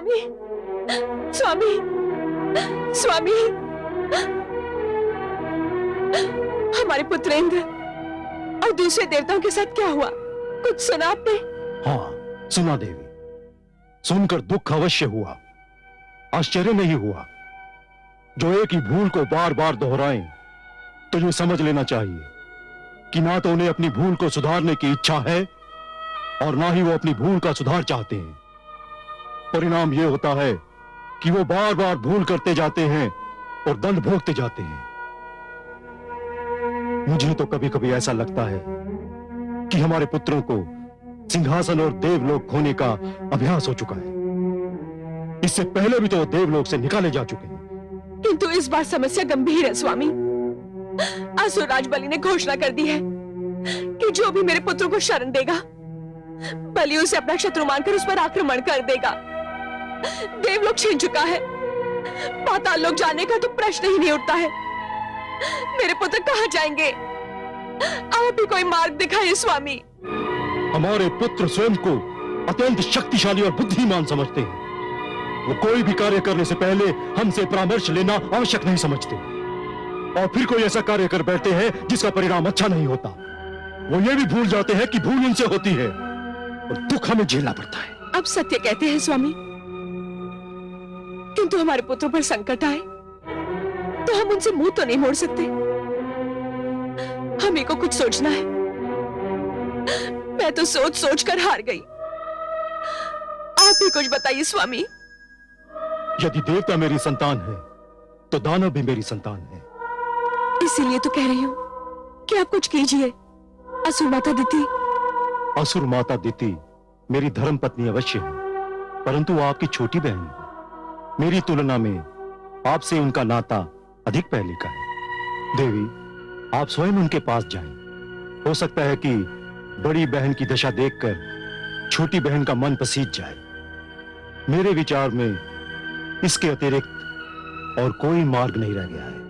स्वामी, स्वामी, स्वामी, हमारे पुत्र इंद्र और दूसरे देवताओं के साथ क्या हुआ? कुछ सुना आपने? हाँ सुना देवी, सुनकर दुख अवश्य हुआ, आश्चर्य नहीं हुआ। जो एक ही भूल को बार बार दोहराएं तो ये समझ लेना चाहिए कि ना तो उन्हें अपनी भूल को सुधारने की इच्छा है और ना ही वो अपनी भूल का सुधार चाहते हैं। परिणाम ये होता है कि वो बार बार भूल करते जाते हैं और दंड भोगते जाते हैं। मुझे तो कभी कभी ऐसा लगता है कि हमारे पुत्रों को सिंहासन और देवलोक खोने का अभ्यास हो चुका है। इससे पहले भी तो वो देवलोक से निकाले जा चुके हैं। किंतु इस बार समस्या गंभीर है स्वामी। असुरराज बलि ने घोषणा कर दी है कि जो भी मेरे पुत्र को शरण देगा, बलि उसे अपना शत्रु मानकर उस पर आक्रमण कर देगा। देवलोक छीन चुका है, पाताल लोक जाने का तो प्रश्न ही नहीं उठता है। मेरे पुत्र कहां जाएंगे? आप ही कोई मार्ग दिखाइए स्वामी। हमारे पुत्र स्वयं को अत्यंत शक्तिशाली और बुद्धिमान समझते हैं। वो कोई भी कार्य करने से पहले हमसे परामर्श लेना आवश्यक नहीं समझते और फिर कोई ऐसा कार्य कर बैठते हैं जिसका परिणाम अच्छा नहीं होता। वो ये भी भूल जाते हैं कि भूल उनसे होती है और दुख हमें झेलना पड़ता है। अब सत्य कहते हैं स्वामी, किंतु हमारे पुत्रों पर संकट आए तो हम उनसे मुंह तो नहीं मोड़ सकते। हमें को कुछ सोचना है। मैं तो सोच सोच कर हार गई। आप ही कुछ बताइए स्वामी। यदि देवता मेरी संतान है तो दानव भी मेरी संतान है। इसीलिए तो कह रही हूं कि आप कुछ कीजिए। असुर माता दिति, असुर माता दिति मेरी धर्म पत्नी अवश्य है, परंतु वो आपकी छोटी बहन है। मेरी तुलना में आपसे उनका नाता अधिक पहले का है। देवी, आप स्वयं उनके पास जाएं। हो सकता है कि बड़ी बहन की दशा देखकर छोटी बहन का मन पसीज जाए। मेरे विचार में इसके अतिरिक्त और कोई मार्ग नहीं रह गया है।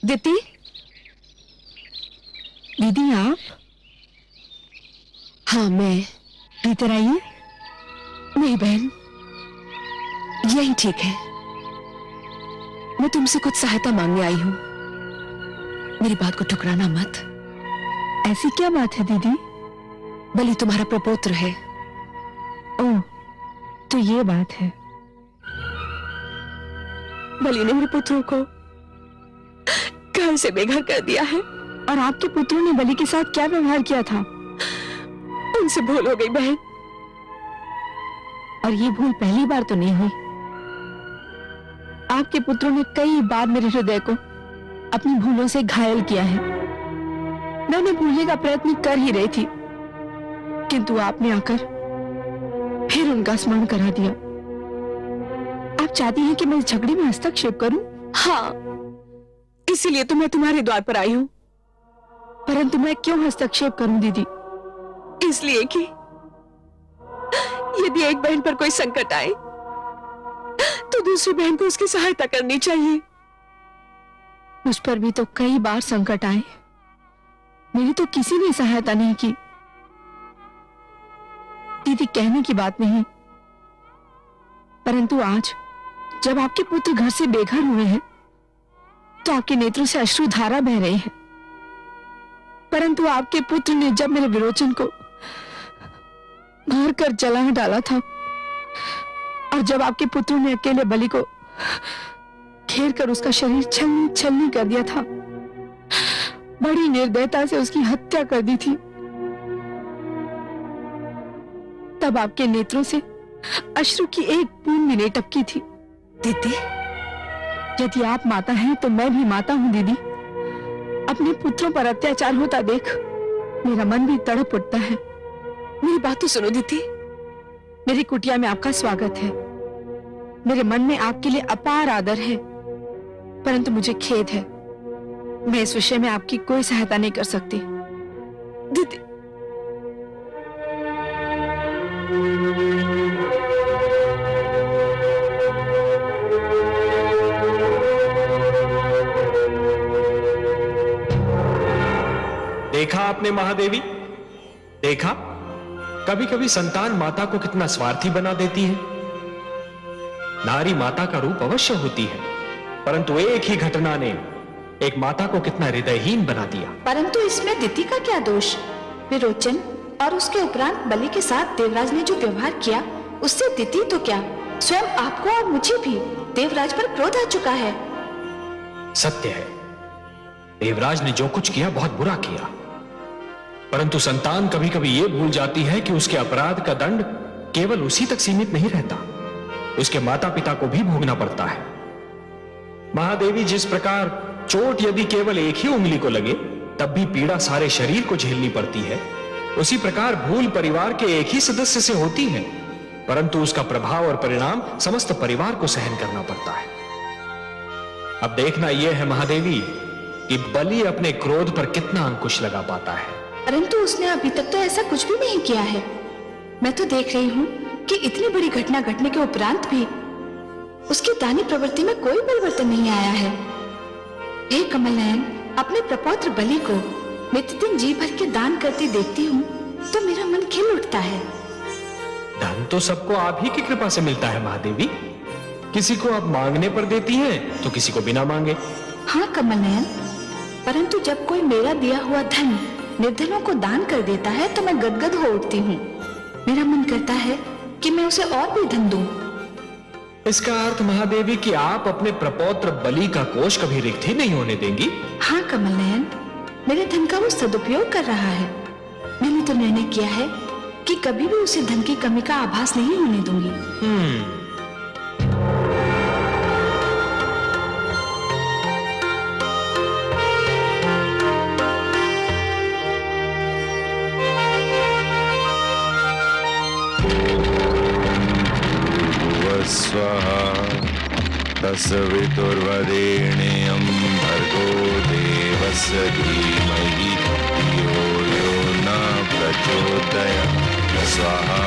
दिति, दीदी आप? हाँ मैं। भीतर आइए। नहीं बहन, यही ठीक है। मैं तुमसे कुछ सहायता मांगने आई हूं। मेरी बात को ठुकराना मत। ऐसी क्या बात है दीदी? बलि तुम्हारा प्रपौत्र है। ओह, तो ये बात है। बलि ने मेरे पुत्रों को घर से बेघर कर दिया है। और आपके पुत्रों ने बलि के साथ क्या व्यवहार किया था? उनसे भूल हो गई बहन। और ये भूल पहली बार तो नहीं हुई। आपके पुत्रों ने कई बार मेरे हृदय को अपनी भूलों से घायल किया है। मैं उन्हें भूलने का प्रयत्न कर ही रही थी, किंतु आपने आकर फिर उनका स्मरण करा दिया। आप चाहती हैं कि मैं इस झगड़े में हस्तक्षेप करूं? हाँ, इसीलिए तो मैं तुम्हारे द्वार पर आई हूं। परंतु मैं क्यों हस्तक्षेप करूं दीदी? इसलिए कि यदि एक बहन पर कोई संकट आए तो दूसरी बहन को उसकी सहायता करनी चाहिए। मुझ पर भी तो कई बार संकट आए, मेरी तो किसी ने सहायता नहीं की। दीदी, कहने की बात नहीं, परंतु आज जब आपके पुत्र घर से बेघर हुए हैं तो आपके नेत्रों से अश्रुधारा बह रहे हैं। परंतु आपके पुत्र ने जब मेरे विरोचन को मार कर जला डाला था और जब आपके पुत्रों ने अकेले बलि को घेर कर उसका शरीर छलनी छलनी कर दिया था, बड़ी निर्दयता से उसकी हत्या कर दी थी, तब आपके नेत्रों से अश्रु की एक बूंद भी नहीं टपकी थी। दीदी, यदि आप माता हैं तो मैं भी माता हूं दीदी। अपने पुत्रों पर अत्याचार होता देख मेरा मन भी तड़प उठता है। मेरी बात तो सुनो दीदी। मेरी कुटिया में आपका स्वागत है। मेरे मन में आपके लिए अपार आदर है, परंतु मुझे खेद है मैं इस विषय में आपकी कोई सहायता नहीं कर सकती। दीदी, देखा आपने महादेवी, देखा कभी कभी संतान माता को कितना स्वार्थी बना देती है। नारी माता का रूप अवश्य होती है, परंतु एक ही घटना ने एक माता को कितना हृदयहीन बना दिया। परंतु इसमें दिति का क्या दोष? विरोचन और उसके उपरांत बलि के साथ देवराज ने जो व्यवहार किया, उससे दिति तो क्या, स्वयं आपको और मुझे भी देवराज पर क्रोध आ चुका है। सत्य है, देवराज ने जो कुछ किया बहुत बुरा किया, परंतु संतान कभी कभी यह भूल जाती है कि उसके अपराध का दंड केवल उसी तक सीमित नहीं रहता, उसके माता पिता को भी भोगना पड़ता है। महादेवी, जिस प्रकार चोट यदि केवल एक ही उंगली को लगे तब भी पीड़ा सारे शरीर को झेलनी पड़ती है, उसी प्रकार भूल परिवार के एक ही सदस्य से होती है, परंतु उसका प्रभाव और परिणाम समस्त परिवार को सहन करना पड़ता है। अब देखना यह है महादेवी कि बलि अपने क्रोध पर कितना अंकुश लगा पाता है। परंतु उसने अभी तक तो ऐसा कुछ भी नहीं किया है। मैं तो देख रही हूँ कि इतनी बड़ी घटना घटने के उपरांत भी उसकी दानी प्रवृत्ति में कोई परिवर्तन नहीं आया है। हे कमल नयन, अपने प्रपौत्र बलि को नित्य जी भर के दान करते देखती हूँ तो मेरा मन खिल उठता है। धन तो सबको आप ही की कृपा से मिलता है महादेवी, किसी को आप मांगने पर देती हैं तो किसी को बिना मांगे। हाँ कमल नयन, परंतु जब कोई मेरा दिया हुआ धन निर्धनों को दान कर देता है तो मैं गदगद हो उठती हूँ। मेरा मन करता है कि मैं उसे और भी धन दूं। इसका अर्थ महादेवी कि आप अपने प्रपौत्र बलि का कोष कभी रिक्त ही नहीं होने देंगी। हाँ कमल नयन, मेरे धन का वो सदुपयोग कर रहा है। मैंने तो निर्णय किया है कि कभी भी उसे धन की कमी का आभास नहीं होने दूंगी। स्वाहा तस्वितुर्वरेण्यं भर्गो देवस्य धीमहि धियो यो न प्रचोदयात् स्वाहा।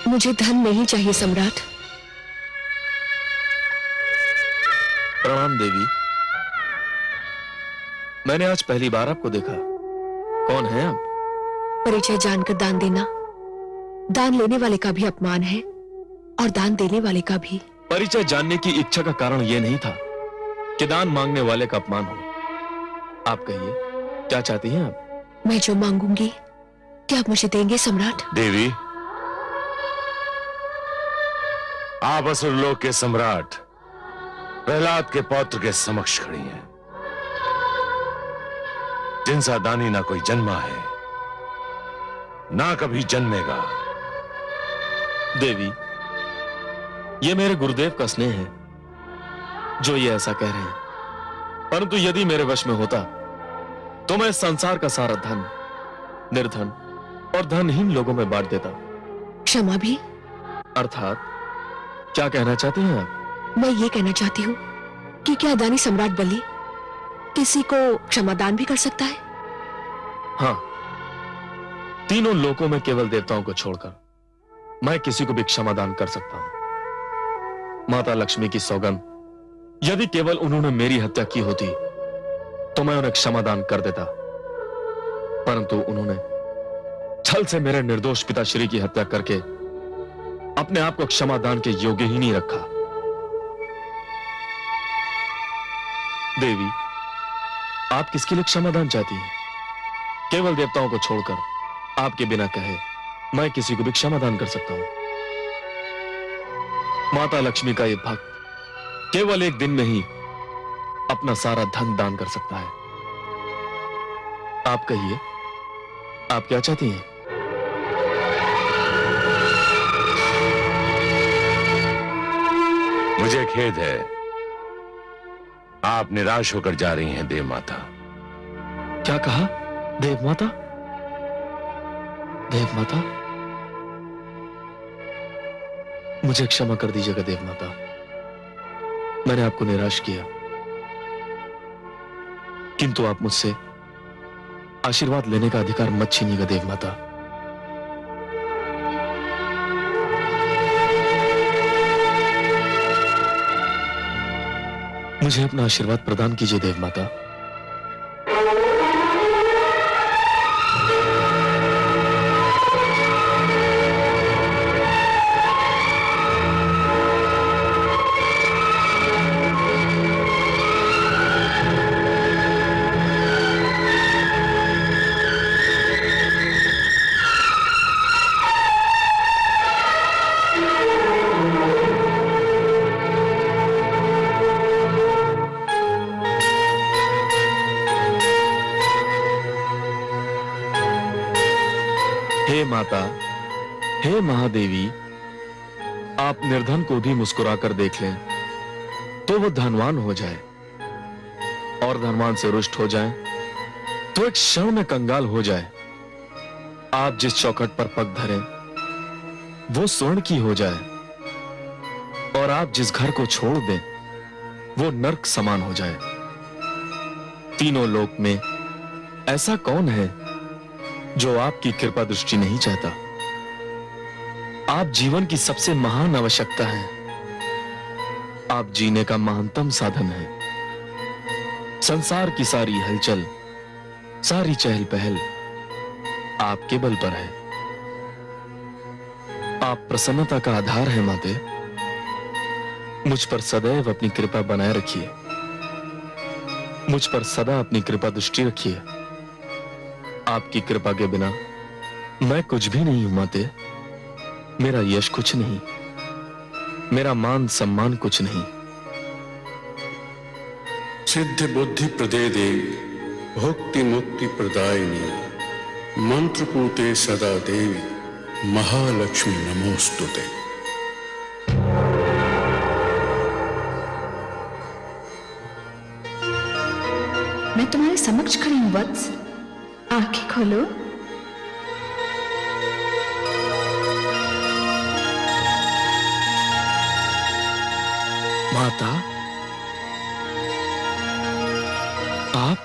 मुझे धन नहीं चाहिए सम्राट। प्रणाम देवी, मैंने आज पहली बार आपको देखा। कौन है आप? परिचय जानकर दान देना दान लेने वाले का भी अपमान है और दान देने वाले का भी। परिचय जानने की इच्छा का कारण यह नहीं था कि दान मांगने वाले का अपमान हो। आप कहिए, क्या चाहती हैं आप? मैं जो मांगूंगी क्या आप मुझे देंगे सम्राट? देवी, आप असुरलोक के सम्राट प्रहलाद के पौत्र के समक्ष खड़ी हैं, जिनसा दानी ना कोई जन्मा है ना कभी जन्मेगा। देवी, ये मेरे गुरुदेव का स्नेह है। जो ये ऐसा कह रहे हैं, परंतु यदि मेरे वश में होता तो मैं इस संसार का सारा धन निर्धन और धनहीन लोगों में बांट देता। क्षमा भी? अर्थात क्या कहना चाहती हैं आप? मैं ये कहना चाहती हूँ कि क्या दानी सम्राट बलि किसी को क्षमादान भी कर सकता है? हाँ, तीनों लोकों में केवल देवताओं को छोड़कर मैं किसी को भी क्षमादान कर सकता हूं। माता लक्ष्मी की सौगंध, यदि केवल उन्होंने मेरी हत्या की होती तो मैं उन्हें क्षमादान कर देता, परंतु उन्होंने छल से मेरे निर्दोष पिताश्री की हत्या करके अपने आप को क्षमादान के योग्य ही नहीं रखा। देवी, आप किसके लिए क्षमादान चाहती हैं? केवल देवताओं को छोड़कर आपके बिना कहे मैं किसी को भी क्षमादान कर सकता हूं। माता लक्ष्मी का यह भक्त केवल एक दिन में ही अपना सारा धन दान कर सकता है। आप कहिए, आप क्या चाहती हैं? मुझे खेद है, आप निराश होकर जा रही हैं देव माता। क्या कहा? देव माता? देव माता, मुझे क्षमा कर दीजिएगा देव माता, मैंने आपको निराश किया, किंतु आप मुझसे आशीर्वाद लेने का अधिकार मत छीनिएगा देव माता। मुझे अपना आशीर्वाद प्रदान कीजिए देव माता। हे माता, हे महादेवी, आप निर्धन को भी मुस्कुराकर देख लें तो वो धनवान हो जाए, और धनवान से रुष्ट हो जाए तो एक क्षण में कंगाल हो जाए। आप जिस चौखट पर पग धरें वो स्वर्ण की हो जाए, और आप जिस घर को छोड़ दें वो नर्क समान हो जाए। तीनों लोक में ऐसा कौन है जो आपकी कृपा दृष्टि नहीं चाहता? आप जीवन की सबसे महान आवश्यकता है, आप जीने का महानतम साधन है। संसार की सारी हलचल, सारी चहल पहल आपके बल पर है। आप प्रसन्नता का आधार है माते। मुझ पर सदैव अपनी कृपा बनाए रखिए, मुझ पर सदा अपनी कृपा दृष्टि रखिए। आपकी कृपा के बिना मैं कुछ भी नहीं हूं माते। मेरा यश कुछ नहीं, मेरा मान सम्मान कुछ नहीं। सिद्ध बुद्धि प्रदे देवी, भुक्ति मुक्ति प्रदायिनी, मंत्रपूते सदा देवी, महालक्ष्मी नमोस्तुते। मैं तुम्हारे समक्ष खड़ी हूं वत्स, आंखें खोलो। माता, आप?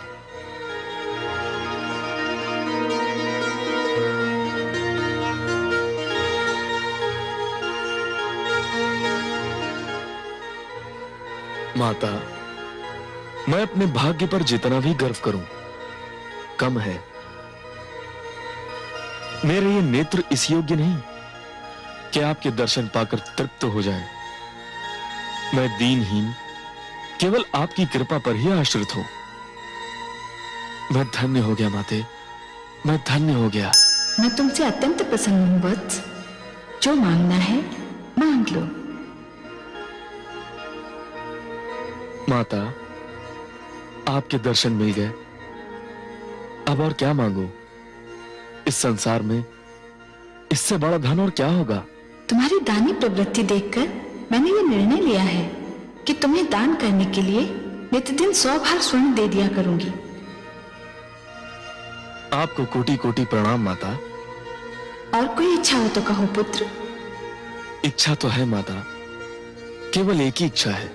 माता, मैं अपने भाग्य पर जितना भी गर्व करूं कम है। मेरे ये नेत्र इस योग्य नहीं कि आपके दर्शन पाकर तृप्त हो जाएं। मैं दीनहीन केवल आपकी कृपा पर ही आश्रित हूं। मैं धन्य हो गया माते, मैं धन्य हो गया। मैं तुमसे अत्यंत प्रसन्न हूं वत्स, जो मांगना है मांग लो। माता, आपके दर्शन मिल गए, अब और क्या मांगू? इस संसार में इससे बड़ा धन और क्या होगा? तुम्हारी दानी प्रवृत्ति देखकर मैंने ये निर्णय लिया है कि तुम्हें दान करने के लिए नित्यदिन 100 भार स्वर्ण दे दिया करूंगी। आपको कोटि कोटि प्रणाम माता। और कोई इच्छा हो तो कहो पुत्र। इच्छा तो है माता, केवल एक ही इच्छा है।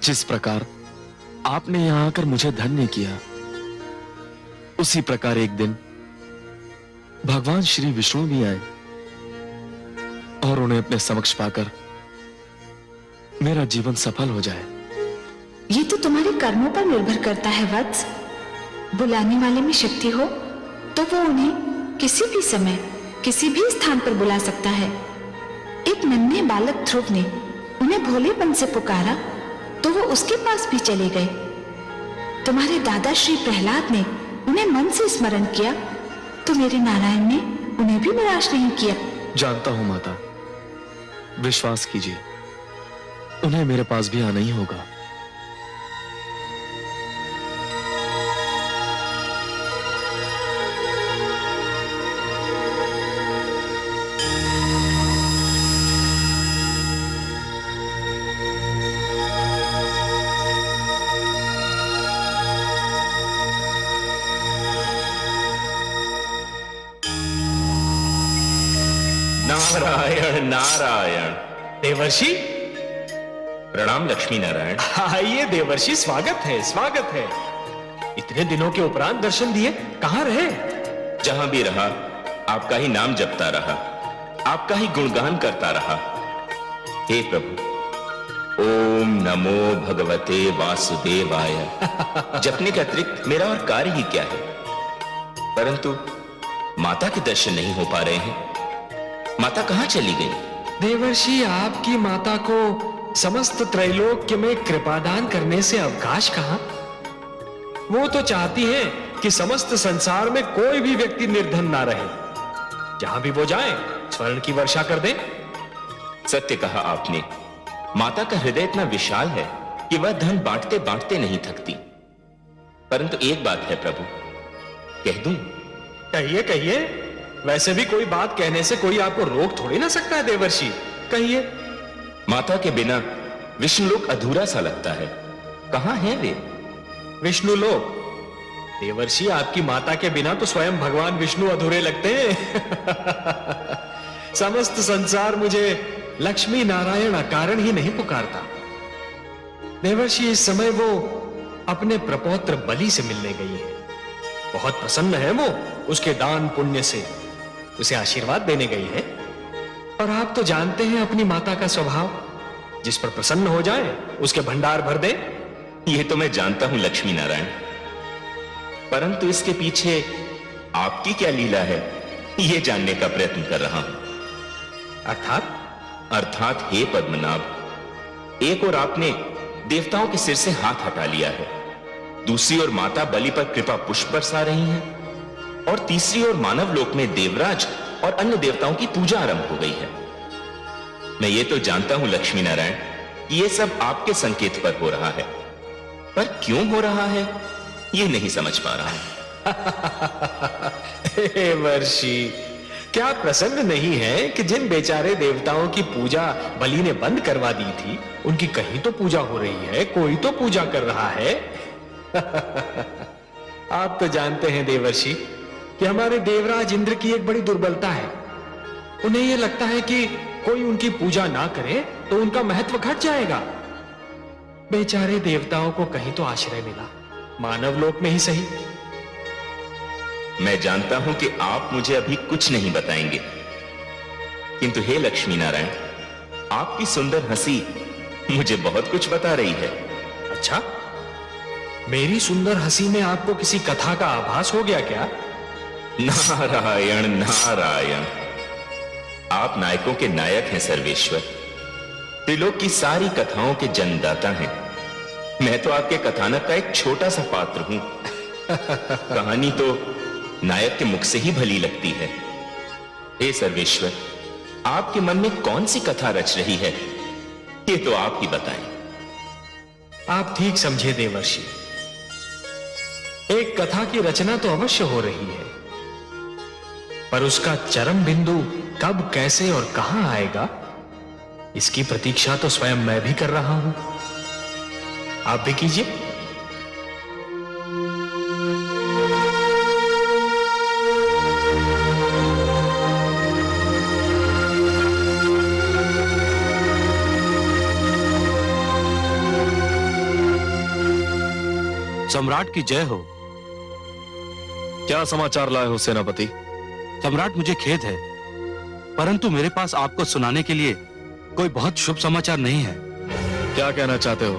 जिस प्रकार आपने यहां आकर मुझे धन्य किया, उसी प्रकार एक दिन भगवान श्री विष्णु भी आए और उन्हें अपने समक्ष पाकर मेरा जीवन सफल हो जाए। ये तो तुम्हारे कर्मों पर निर्भर करता है वत्स। बुलाने वाले में शक्ति हो तो वो उन्हें किसी भी समय किसी भी स्थान पर बुला सकता है। एक नन्हे बालक ध्रुव ने उन्हें भोलेपन से पुकारा तो वो उसके पास भी चले गए। तुम्हारे दादा श्री प्रहलाद ने उन्हें मन से स्मरण किया तो मेरे नारायण ने उन्हें भी निराश नहीं किया। जानता हूं माता, विश्वास कीजिए, उन्हें मेरे पास भी आना ही होगा। नारायण नारायण। देवर्षि प्रणाम। लक्ष्मी नारायण। आइए देवर्षि, स्वागत है स्वागत है। इतने दिनों के उपरांत दर्शन दिए, कहां रहे? जहां भी रहा आपका ही नाम जपता रहा, आपका ही गुणगान करता रहा। हे प्रभु, ओम नमो भगवते वासुदेवाय जपने के अतिरिक्त मेरा और कार्य ही क्या है। परंतु माता के दर्शन नहीं हो पा रहे हैं। माता कहां चली गई? देवर्षि, आपकी माता को समस्त त्रैलोक्य में कृपादान करने से अवकाश कहां? वो तो चाहती हैं कि समस्त संसार में कोई भी व्यक्ति निर्धन ना रहे। जहां भी वो जाएं, स्वर्ण की वर्षा कर दें। सत्य कहा आपने। माता का हृदय इतना विशाल है कि वह धन बांटते बांटते नहीं थकती। परंतु एक बात है प्रभु, कह दूं? कहिए कहिए। वैसे भी कोई बात कहने से कोई आपको रोक थोड़ी ना सकता है देवर्षि, कहिए। माता के बिना विष्णुलोक अधूरा सा लगता है। कहां है वे? विष्णुलोक? देवर्षि, आपकी माता के बिना तो स्वयं भगवान विष्णु अधूरे लगते हैं। समस्त संसार मुझे लक्ष्मी नारायण अकारण ही नहीं पुकारता। देवर्षि, इस समय वो अपने प्रपौत्र बलि से मिलने गई है। बहुत प्रसन्न है वो उसके दान पुण्य से, उसे आशीर्वाद देने गई है। और आप तो जानते हैं अपनी माता का स्वभाव, जिस पर प्रसन्न हो जाए उसके भंडार भर दे। यह तो मैं जानता हूं लक्ष्मी नारायण, परंतु इसके पीछे आपकी क्या लीला है, यह जानने का प्रयत्न कर रहा हूं। अर्थात हे पद्मनाभ, एक और आपने देवताओं के सिर से हाथ हटा लिया है, दूसरी ओर माता बलि पर कृपा पुष्प बरसा रही हैं, और तीसरी ओर मानव लोक में देवराज और अन्य देवताओं की पूजा आरंभ हो गई है। मैं ये तो जानता हूं लक्ष्मी नारायण, ये सब आपके संकेत पर हो रहा है, पर क्यों हो रहा है ये नहीं समझ पा रहा। हे वर्षि, क्या प्रसन्न नहीं है कि जिन बेचारे देवताओं की पूजा बलि ने बंद करवा दी थी, उनकी कहीं तो पूजा हो रही है, कोई तो पूजा कर रहा है। आप तो जानते हैं देवर्षि कि हमारे देवराज इंद्र की एक बड़ी दुर्बलता है। उन्हें यह लगता है कि कोई उनकी पूजा ना करे तो उनका महत्व घट जाएगा। बेचारे देवताओं को कहीं तो आश्रय मिला, मानव लोक में ही सही। मैं जानता हूं कि आप मुझे अभी कुछ नहीं बताएंगे, किंतु हे लक्ष्मी नारायण, आपकी सुंदर हंसी मुझे बहुत कुछ बता रही है। अच्छा, मेरी सुंदर हंसी में आपको किसी कथा का आभास हो गया क्या? नारायण नारायण, आप नायकों के नायक हैं सर्वेश्वर, त्रिलोक की सारी कथाओं के जन्मदाता हैं। मैं तो आपके कथानक का एक छोटा सा पात्र हूं। कहानी तो नायक के मुख से ही भली लगती है। हे सर्वेश्वर, आपके मन में कौन सी कथा रच रही है, ये तो आप ही बताएं। आप ठीक समझे देवर्षि, एक कथा की रचना तो अवश्य हो रही है, पर उसका चरम बिंदु कब, कैसे और कहां आएगा, इसकी प्रतीक्षा तो स्वयं मैं भी कर रहा हूं। आप भी कीजिए। सम्राट की जय हो। क्या समाचार लाए हो सेनापति? सम्राट, मुझे खेद है, परंतु मेरे पास आपको सुनाने के लिए कोई बहुत शुभ समाचार नहीं है। क्या कहना चाहते हो?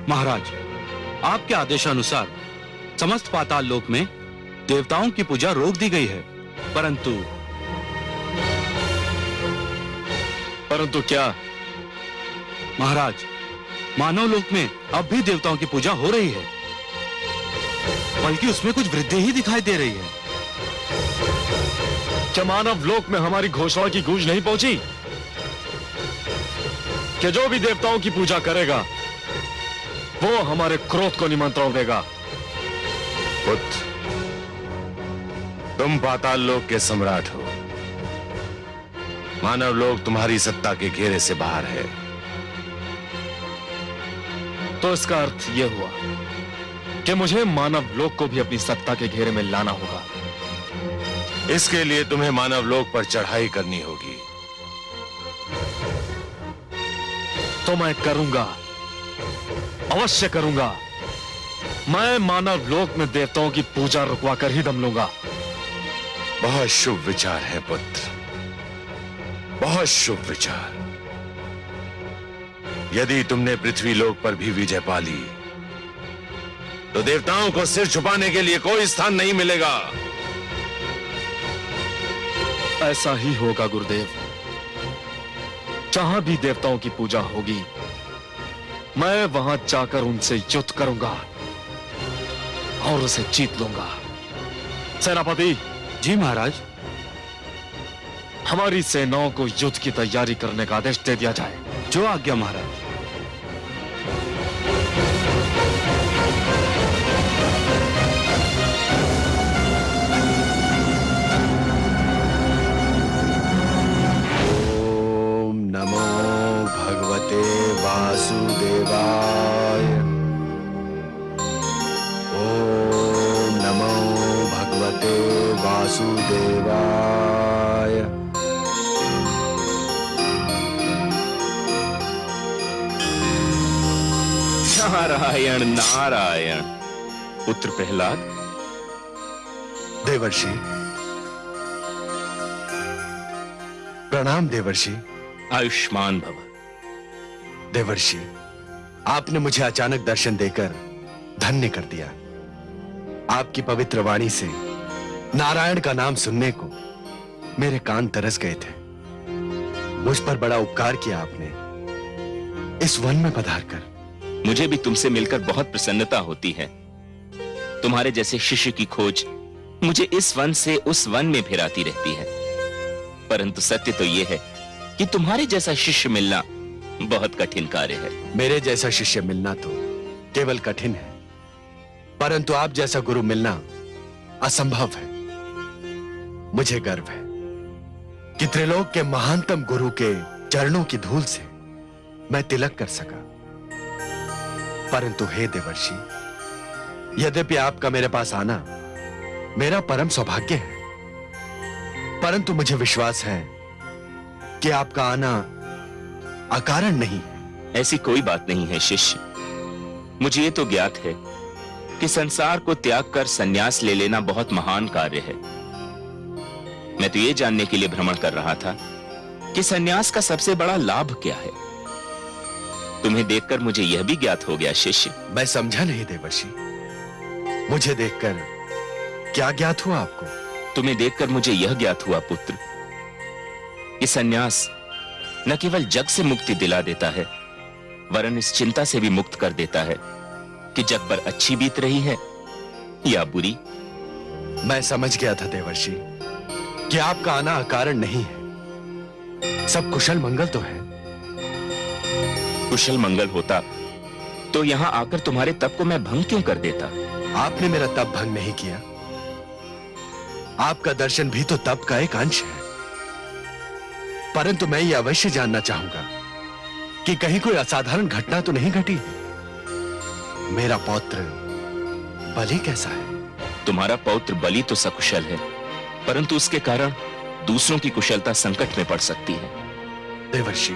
महाराज, आपके आदेशानुसार समस्त पाताल लोक में देवताओं की पूजा रोक दी गई है, परंतु क्या? महाराज, मानव लोक में अब भी देवताओं की पूजा हो रही है, बल्कि उसमें कुछ वृद्धि ही दिखाई दे रही है। क्या मानव लोक में हमारी घोषणा की गूंज नहीं पहुंची कि जो भी देवताओं की पूजा करेगा वो हमारे क्रोध को निमंत्रण देगा? पुत्र, तुम पाताल लोक के सम्राट हो। मानव लोक तुम्हारी सत्ता के घेरे से बाहर है। तो इसका अर्थ यह हुआ कि मुझे मानव लोक को भी अपनी सत्ता के घेरे में लाना होगा। इसके लिए तुम्हें मानव लोक पर चढ़ाई करनी होगी। तो मैं करूंगा, अवश्य करूंगा। मैं मानव लोक में देवताओं की पूजा रुकवा कर ही दम लूंगा। बहुत शुभ विचार है पुत्र, बहुत शुभ विचार। यदि तुमने पृथ्वी लोक पर भी विजय पा ली तो देवताओं को सिर छुपाने के लिए कोई स्थान नहीं मिलेगा। ऐसा ही होगा गुरुदेव। जहां भी देवताओं की पूजा होगी मैं वहां जाकर उनसे युद्ध करूंगा और उसे जीत लूंगा। सेनापति जी महाराज। हमारी सेनाओं को युद्ध की तैयारी करने का आदेश दे दिया जाए। जो आज्ञा महाराज। ओम नमो भगवते वासुदेवाय। ओम नमो भगवते वासुदेवाय। नारायण नारायण। पुत्र प्रहलाद। देवर्षि प्रणाम। देवर्षि आयुष्मान भव। देवर्षि, आपने मुझे अचानक दर्शन देकर धन्य कर दिया। आपकी पवित्र वाणी से नारायण का नाम सुनने को मेरे कान तरस गए थे। मुझ पर बड़ा उपकार किया आपने इस वन में पधारकर। मुझे भी तुमसे मिलकर बहुत प्रसन्नता होती है। तुम्हारे जैसे शिष्य की खोज मुझे इस वन से उस वन में फिराती रहती है। परंतु सत्य तो यह है कि तुम्हारे जैसा शिष्य मिलना बहुत कठिन कार्य है। मेरे जैसा शिष्य मिलना तो केवल कठिन है, परंतु आप जैसा गुरु मिलना असंभव है। मुझे गर्व है कि त्रिलोक के महानतम गुरु के चरणों की धूल से मैं तिलक कर सका। परंतु हे देवर्षि, यद्यपि आपका मेरे पास आना मेरा परम सौभाग्य है, परंतु मुझे विश्वास है कि आपका आना अकारण नहीं है। ऐसी कोई बात नहीं है शिष्य। मुझे ये तो ज्ञात है कि संसार को त्याग कर संन्यास ले लेना बहुत महान कार्य है। मैं तो ये जानने के लिए भ्रमण कर रहा था कि संन्यास का सबसे बड़ा लाभ क्या है। तुम्हें देखकर मुझे यह भी ज्ञात हो गया शिष्य। मैं समझा नहीं देवर्षि, मुझे देखकर क्या ज्ञात हुआ आपको? तुम्हें देखकर मुझे यह ज्ञात हुआ पुत्र कि संन्यास न केवल जग से मुक्ति दिला देता है, वरन इस चिंता से भी मुक्त कर देता है कि जग पर अच्छी बीत रही है या बुरी। मैं समझ गया था देवर्षि कि आपका आना अकारण नहीं है। सब कुशल मंगल तो है। कुशल मंगल होता तो यहां आकर तुम्हारे तप को मैं भंग क्यों कर देता? आपने मेरा तप भंग नहीं किया। आपका दर्शन भी तो तप का एक अंश है। परंतु मैं ये अवश्य जानना चाहूंगा कि कहीं कोई असाधारण घटना तो नहीं घटी? मेरा पौत्र बलि कैसा है? तुम्हारा पौत्र बलि तो सकुशल है, परंतु उसके कारण दूसरों की कुशलता संकट में पड़ सकती है। देवर्षि,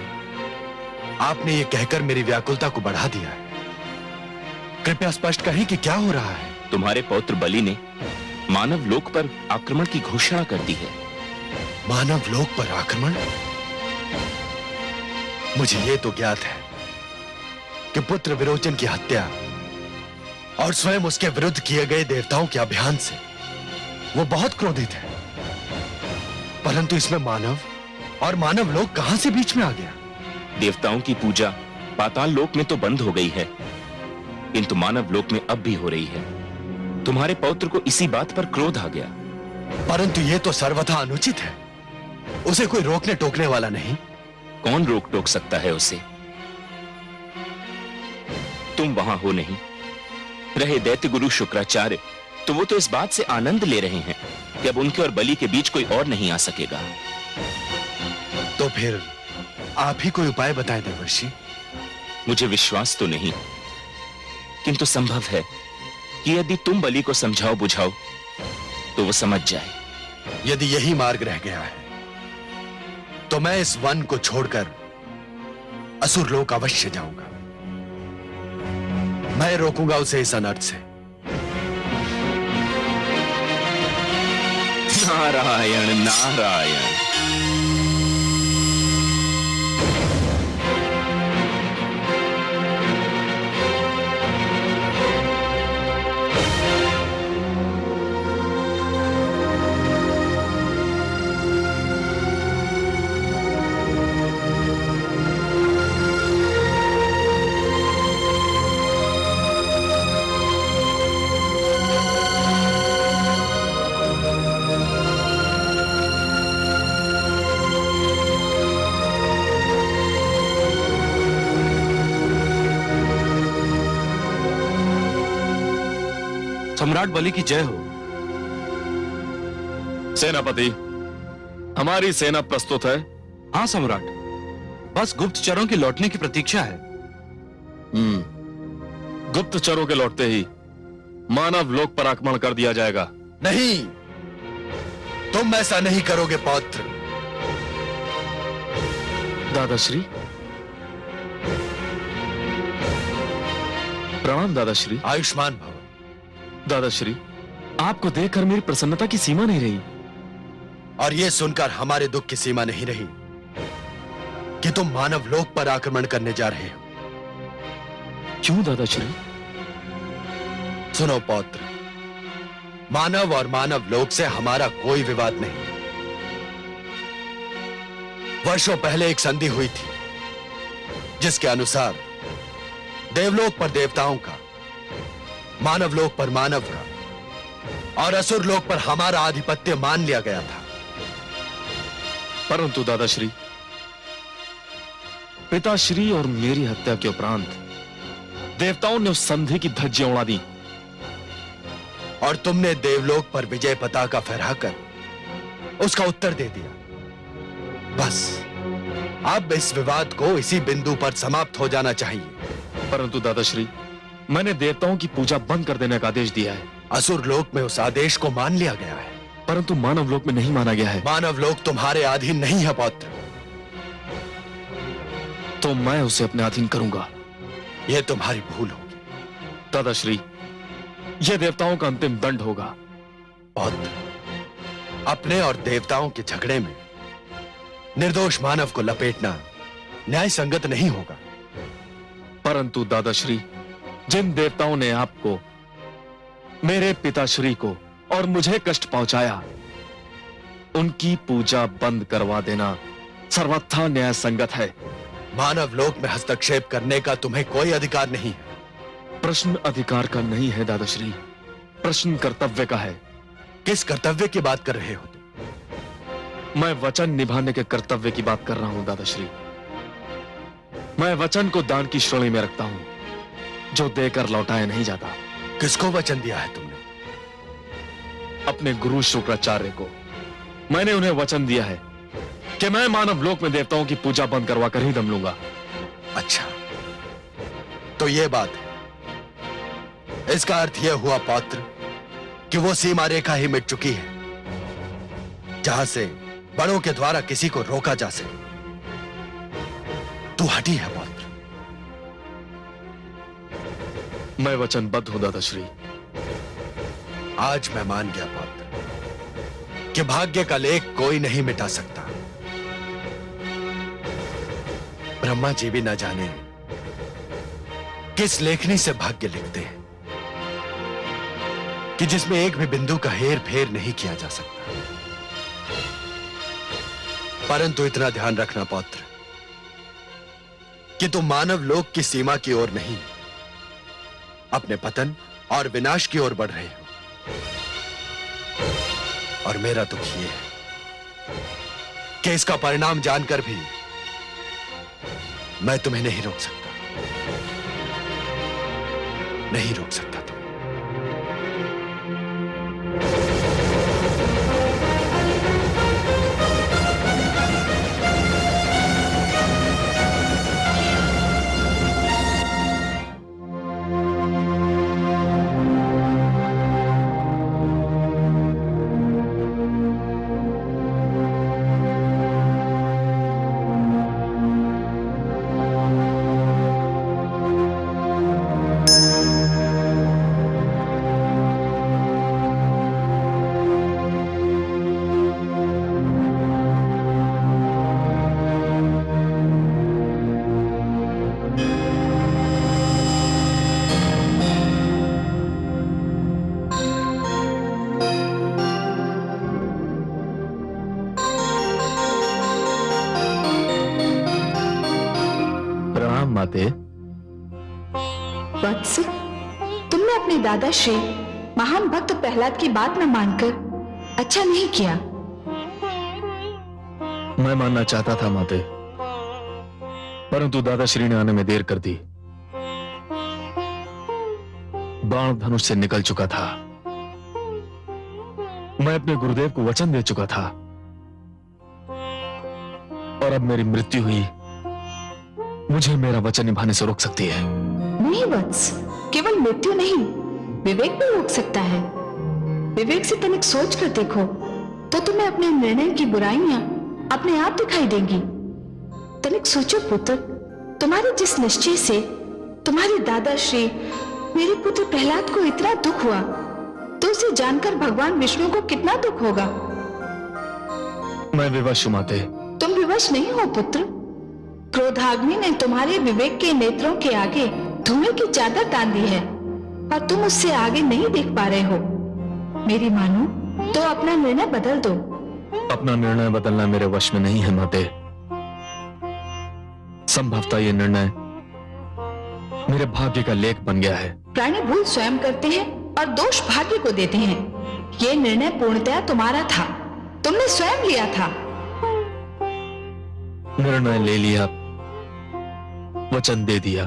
आपने ये कहकर मेरी व्याकुलता को बढ़ा दिया है। कृपया स्पष्ट कहें कि क्या हो रहा है? तुम्हारे पौत्र बलि ने मानव लोक पर आक्रमण की घोषणा कर दी है। मानव लोक पर आक्रमण? मुझे यह तो ज्ञात है कि पुत्र विरोचन की हत्या और स्वयं उसके विरुद्ध किए गए देवताओं के अभियान से वो बहुत क्रोधित है, परंतु इसमें मानव और मानव लोक कहां से बीच में आ गया? देवताओं की पूजा पाताल लोक में तो बंद हो गई है, किंतु मानव लोक में अब भी हो रही है। तुम्हारे पौत्र को इसी बात पर क्रोध आ गया। परंतु यह तो सर्वथा अनुचित है। उसे कोई रोकने टोकने वाला नहीं। कौन रोक टोक सकता है उसे? तुम वहां हो नहीं, रहे दैत्य गुरु शुक्राचार्य, तो वो तो इस बात से आनंद ले रहे हैं कि अब उनके और बलि के बीच कोई और नहीं आ सकेगा। तो फिर आप ही कोई उपाय बताएं देवर्षि। मुझे विश्वास तो नहीं, किंतु संभव है कि यदि तुम बलि को समझाओ बुझाओ तो वो समझ जाए। यदि यही मार्ग रह गया है तो मैं इस वन को छोड़कर असुर लोक अवश्य जाऊंगा। मैं रोकूंगा उसे इस अनर्थ से। नारायण नारायण। सम्राट बलि की जय हो। सेनापति, हमारी सेना प्रस्तुत है। हाँ सम्राट, बस गुप्तचरों के लौटने की प्रतीक्षा है। गुप्तचरों के लौटते ही मानव लोक पर आक्रमण कर दिया जाएगा। नहीं, तुम ऐसा नहीं करोगे पौत्र। दादाश्री, प्रणाम दादाश्री। आयुष्मान भव। दादाश्री, आपको देखकर मेरी प्रसन्नता की सीमा नहीं रही। और यह सुनकर हमारे दुख की सीमा नहीं रही कि तुम मानव लोक पर आक्रमण करने जा रहे हो। क्यों दादाश्री? सुनो पौत्र, मानव और मानव लोक से हमारा कोई विवाद नहीं। वर्षों पहले एक संधि हुई थी जिसके अनुसार देवलोक पर देवताओं का, मानव लोक पर मानव का और असुर लोक पर हमारा आधिपत्य मान लिया गया था। परंतु दादाश्री, पिताश्री और मेरी हत्या के उपरांत देवताओं ने उस संधि की धज्जियां उड़ा दी और तुमने देवलोक पर विजय पताका फहराकर उसका उत्तर दे दिया। बस अब इस विवाद को इसी बिंदु पर समाप्त हो जाना चाहिए। परंतु दादाश्री, मैंने देवताओं की पूजा बंद कर देने का आदेश दिया है। असुर लोक में उस आदेश को मान लिया गया है, परंतु मानव लोक में नहीं माना गया है। मानव लोक तुम्हारे अधीन नहीं है पौत्र। तो मैं उसे अपने अधीन करूंगा। यह तुम्हारी भूल होगी दादाश्री, यह देवताओं का अंतिम दंड होगा। पौत्र, अपने और देवताओं के झगड़े में निर्दोष मानव को लपेटना न्याय संगत नहीं होगा। परंतु दादाश्री, जिन देवताओं ने आपको, मेरे पिताश्री को और मुझे कष्ट पहुंचाया, उनकी पूजा बंद करवा देना सर्वथा न्याय संगत है। मानव लोक में हस्तक्षेप करने का तुम्हें कोई अधिकार नहीं है। प्रश्न अधिकार का नहीं है दादाश्री, प्रश्न कर्तव्य का है। किस कर्तव्य की बात कर रहे हो तुम? मैं वचन निभाने के कर्तव्य की बात कर रहा हूं दादाश्री। मैं वचन को दान की श्रेणी में रखता हूं, जो देकर लौटाया नहीं जाता। किसको वचन दिया है तुमने? अपने गुरु शुक्राचार्य को। मैंने उन्हें वचन दिया है कि मैं मानव लोक में देवताओं की पूजा बंद करवा कर ही दम लूंगा। अच्छा, तो ये बात है। इसका अर्थ यह हुआ पौत्र कि वो सीमा रेखा ही मिट चुकी है जहां से बड़ों के द्वारा किसी को रोका जा सके। तू हटी है पौत्र। मैं वचनबद्ध हूं दादाश्री। आज मैं मान गया पौत्र कि भाग्य का लेख कोई नहीं मिटा सकता। ब्रह्मा जी भी न जाने किस लेखनी से भाग्य लिखते हैं कि जिसमें एक भी बिंदु का हेर फेर नहीं किया जा सकता। परंतु इतना ध्यान रखना पौत्र कि तुम मानव लोक की सीमा की ओर नहीं, अपने पतन और विनाश की ओर बढ़ रहे हो। और मेरा दुख यह है कि इसका परिणाम जानकर भी मैं तुम्हें नहीं रोक सकता, नहीं रोक सकता तुम। माते। वत्स, तुमने अपने दादा श्री महान भक्त प्रहलाद की बात न मानकर अच्छा नहीं किया। मैं मानना चाहता था माते, परंतु दादाश्री ने आने में देर कर दी। बाण धनुष से निकल चुका था। मैं अपने गुरुदेव को वचन दे चुका था और अब मेरी मृत्यु हुई, मुझे मेरा वचन निभाने से रोक सकती है? नहीं वत्स, केवल मृत्यु नहीं, विवेक भी रोक सकता है। विवेक से तनिक सोच कर देखो तो तुम्हें अपने निर्णय की बुराइयां अपने आप दिखाई देंगी। तनिक सोचो पुत्र, तुम्हारे जिस निश्चय से तुम्हारे दादा श्री मेरे पुत्र प्रहलाद को इतना दुख हुआ, तो उसे जानकर भगवान विष्णु को कितना दुख होगा। मैं विवश हूं माते। तुम विवश नहीं हो पुत्र। क्रोधाग्नि ने तुम्हारे विवेक के नेत्रों के आगे धुएं की चादर तान दी है और तुम उससे आगे नहीं देख पा रहे हो। मेरी मानो तो अपना निर्णय बदल दो। अपना निर्णय बदलना मेरे वश में नहीं है माते। संभवतः ये निर्णय मेरे भाग्य का लेख बन गया है। प्राणी भूल स्वयं करते हैं और दोष भाग्य को देते हैं। ये निर्णय पूर्णतया तुम्हारा था, तुमने स्वयं लिया था। निर्णय ले लिया, वचन दे दिया,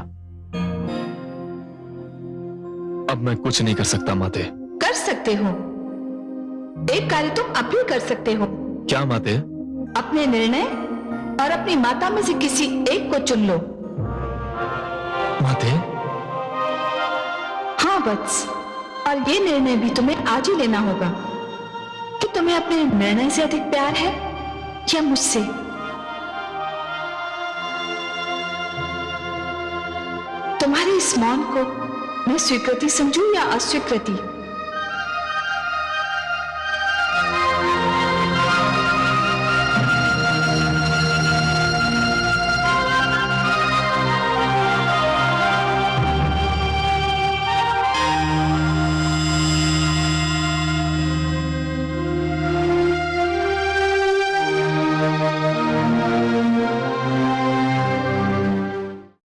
अब मैं कुछ नहीं कर सकता माते। कर सकते हो, एक कार्य तुम अब भी कर सकते हो। क्या माते? अपने निर्णय और अपनी माता में से किसी एक को चुन लो। माते? हाँ वत्स, और ये निर्णय भी तुम्हें आज ही लेना होगा कि तुम्हें अपने निर्णय से अधिक प्यार है या मुझसे। तुम्हारे इस मौन को मैं स्वीकृति समझूं या अस्वीकृति,